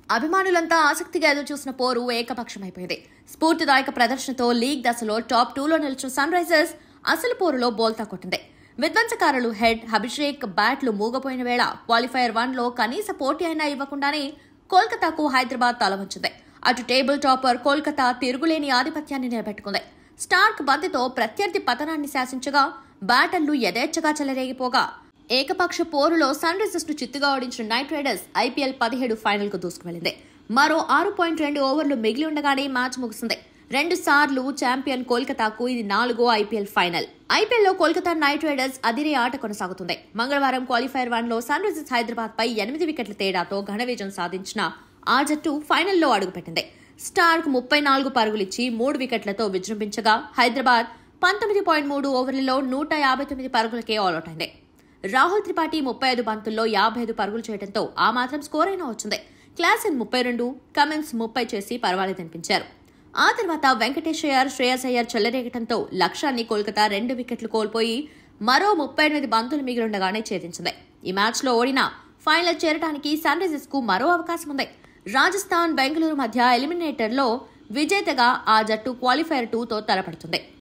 అభిమానులంతా ఆసక్తిగా ఎదురుచూసిన పోరు ఏకపక్షమైపోయింది. స్ఫూర్తిదాయక ప్రదర్శనతో లీగ్ దశలో టాప్ 2లో నిలిచిన సన్ రైజర్స్ అసలు పోరులో బోల్తా కొట్టింది. విధ్వంసకారులు హెడ్, అభిషేక్ బ్యాట్లు మూగపోయిన వేళ క్వాలిఫైయర్ 1లో కనీస పోటీ అయినా ఇవ్వకుండానే కోల్కతాకు హైదరాబాద్ తలవంచింది. అటు టేబుల్ టాపర్ కోల్కతా తిరుగులేని ఆధిపత్యాన్ని నిలబెట్టుకుంది. స్టార్క్ బంతితో ప్రత్యర్థి పతనాన్ని శాసించగా బ్యాటర్లు యథేచ్ఛగా చెలరేగిపోగా ఏకపక్ష పోరులో సన్ రైజర్స్ ను చిత్తుగా ఓడించిన నైట్ రైడర్స్ ఐపీఎల్ 17 ఫైనల్ కు దూసుకువెళ్లింది. మరో 6.2 ఓవర్లు మిగిలి ఉండగానే మ్యాచ్ ముగిసింది. 2 సార్లు ఛాంపియన్ కోల్కతాకు ఇది 4వ ఐపీఎల్ ఫైనల్. ఐపీఎల్లో కోల్కతా నైట్ రైడర్స్ అదిరే ఆట కొనసాగుతుంది. మంగళవారం క్వాలిఫైర్ 1లో సన్ రైజర్స్ హైదరాబాద్ పై 8 వికెట్ల తేడాతో ఘన విజయం సాధించిన ఆ జట్టు ఫైనల్లో అడుగుపెట్టింది. స్టార్క్ 34 పరుగులిచ్చి 3 వికెట్లతో విజృంభించగా హైదరాబాద్ 19.3 ఓవర్లలో 159 పరుగులకే ఆల్అౌట్ అయింది. రాహుల్ త్రిపాఠి 35 బంతుల్లో 55 పరుగులు చేయడంతో ఆ మాత్రం స్కోర్ అయినా వచ్చింది. క్లాసెన్ 32, కమిన్స్ 30 చేసి పర్వాలేదనిపించారు. ఆ తర్వాత వెంకటేష్ అయ్యర్, శ్రేయస్ అయ్యర్ చెలరేగటంతో లక్ష్యాన్ని కోల్కతా 2 వికెట్లు కోల్పోయి మరో 38 బంతులు మిగిలుండగానే ఛేదించింది. ఈ మ్యాచ్లో ఓడినా ఫైనల్ చేరడానికి సన్ రైజర్స్ కు మరో అవకాశం ఉంది. రాజస్థాన్, బెంగళూరు మధ్య ఎలిమినేటర్లో విజేతగా ఆ జట్టు క్వాలిఫైర్ 2తో తలపడుతుంది.